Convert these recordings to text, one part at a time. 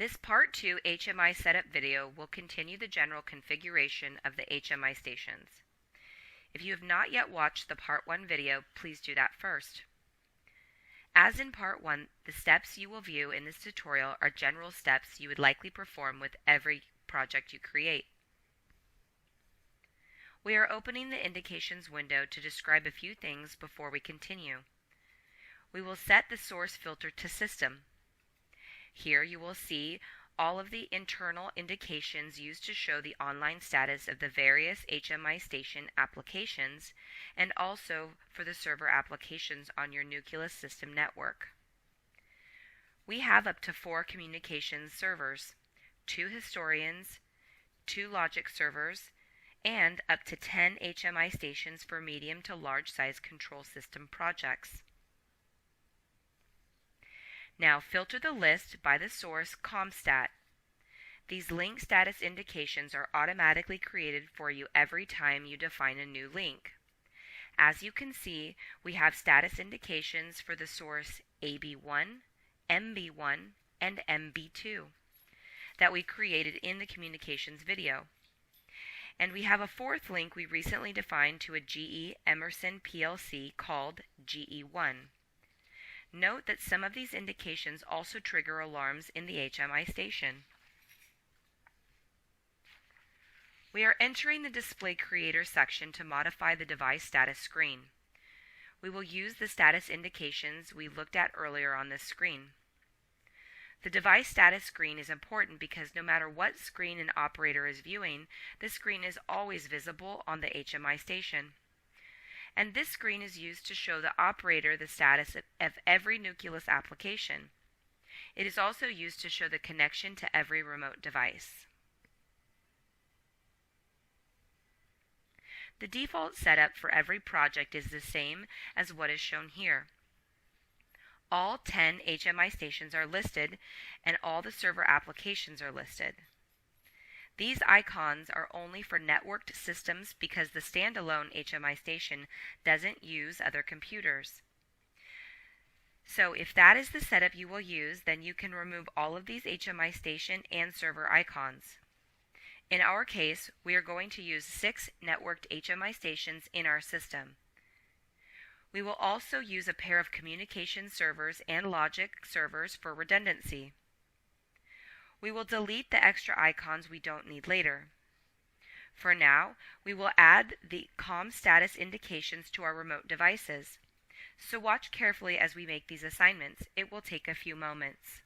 This Part 2 HMI setup video will continue the general configuration of the HMI stations. If you have not yet watched the Part 1 video, please do that first. As in Part 1, the steps you will view in this tutorial are general steps you would likely perform with every project you create. We are opening the indications window to describe a few things before we continue. We will set the source filter to System. Here you will see all of the internal indications used to show the online status of the various HMI station applications and also for the server applications on your Nucleus system network. We have up to 4 communications servers, 2 historians, 2 logic servers, and up to 10 HMI stations for medium to large size control system projects. Now filter the list by the source ComStat. These link status indications are automatically created for you every time you define a new link. As you can see, we have status indications for the source AB1, MB1, and MB2 that we created in the communications video. And we have a fourth link we recently defined to a GE Emerson PLC called GE1. Note that some of these indications also trigger alarms in the HMI station. We are entering the Display Creator section to modify the device status screen. We will use the status indications we looked at earlier on this screen. The device status screen is important because no matter what screen an operator is viewing, this screen is always visible on the HMI station. And this screen is used to show the operator the status of every Nucleus application. It is also used to show the connection to every remote device. The default setup for every project is the same as what is shown here. All 10 HMI stations are listed and all the server applications are listed. These icons are only for networked systems because the standalone HMI station doesn't use other computers. So if that is the setup you will use, then you can remove all of these HMI station and server icons. In our case, we are going to use 6 networked HMI stations in our system. We will also use a pair of communication servers and logic servers for redundancy. We will delete the extra icons we don't need later. For now, we will add the COM status indications to our remote devices. So watch carefully as we make these assignments. It will take a few moments.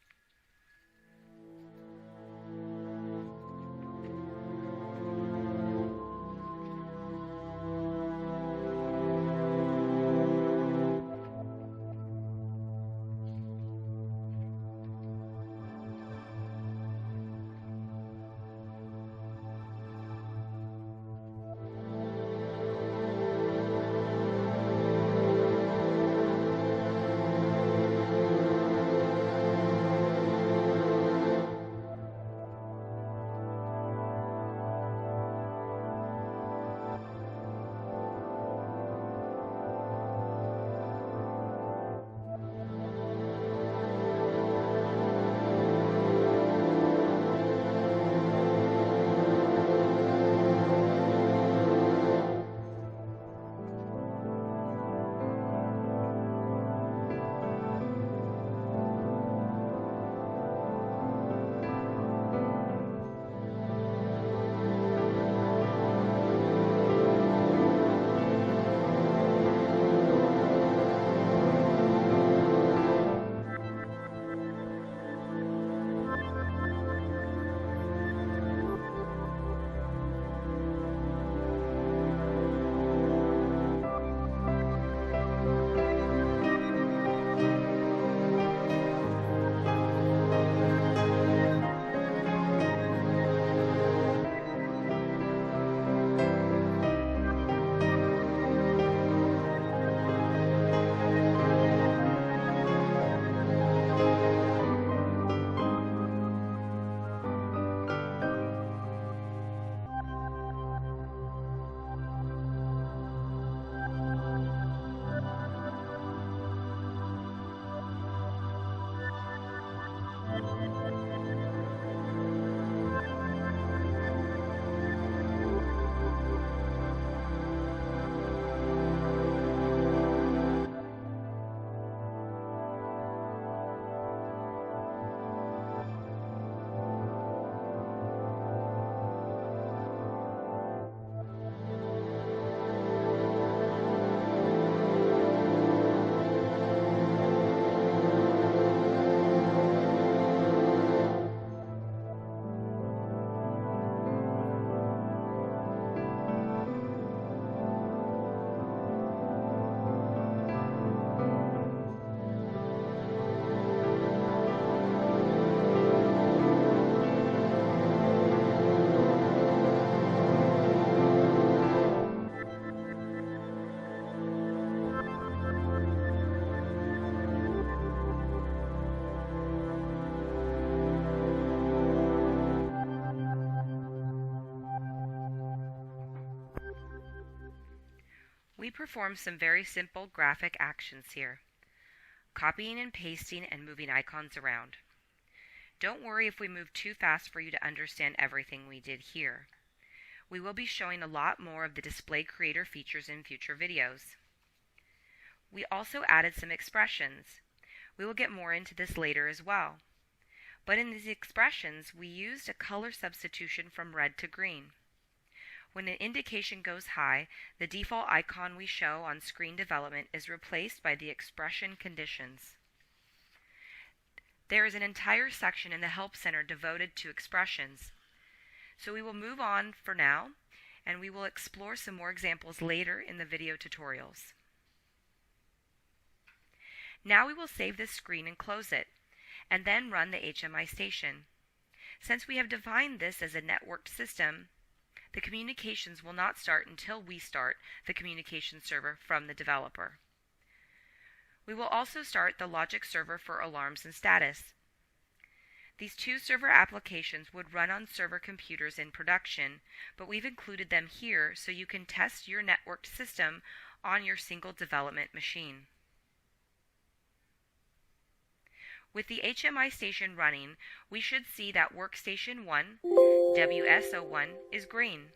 We perform some very simple graphic actions here, copying and pasting and moving icons around. Don't worry if we move too fast for you to understand everything we did here. We will be showing a lot more of the display creator features in future videos. We also added some expressions. We will get more into this later as well. But in these expressions, we used a color substitution from red to green. When an indication goes high, the default icon we show on screen development is replaced by the expression conditions. There is an entire section in the Help Center devoted to expressions. So we will move on for now, and we will explore some more examples later in the video tutorials. Now we will save this screen and close it, and then run the HMI station. Since we have defined this as a networked system, the communications will not start until we start the communication server from the developer. We will also start the logic server for alarms and status. These two server applications would run on server computers in production, but we've included them here so you can test your networked system on your single development machine. With the HMI station running, we should see that Workstation 1, WSO1, is green.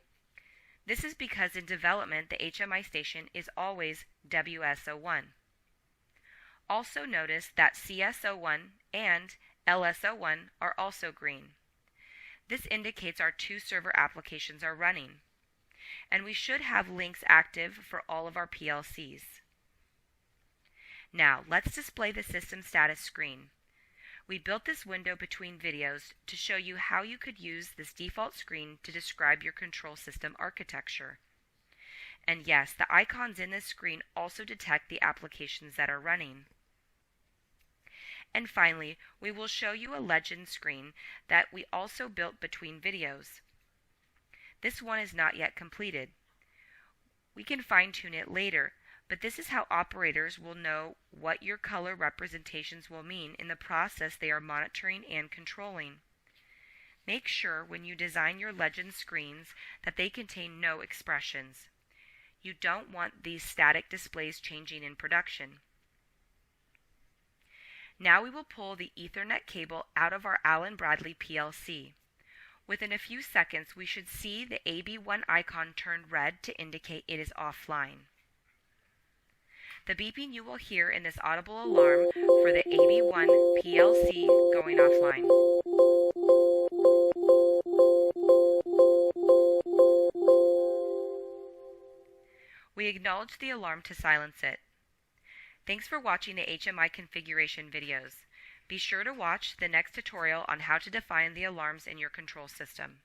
This is because in development the HMI station is always WSO1. Also notice that CSO1 and LSO1 are also green. This indicates our two server applications are running, and we should have links active for all of our PLCs. Now, let's display the system status screen. We built this window between videos to show you how you could use this default screen to describe your control system architecture. And yes, the icons in this screen also detect the applications that are running. And finally, we will show you a legend screen that we also built between videos. This one is not yet completed. We can fine-tune it later, but this is how operators will know what your color representations will mean in the process they are monitoring and controlling. Make sure when you design your legend screens that they contain no expressions. You don't want these static displays changing in production. Now we will pull the Ethernet cable out of our Allen Bradley PLC. Within a few seconds, we should see the AB1 icon turn red to indicate it is offline. The beeping you will hear in this audible alarm for the AB1 PLC going offline. We acknowledge the alarm to silence it. Thanks for watching the HMI configuration videos. Be sure to watch the next tutorial on how to define the alarms in your control system.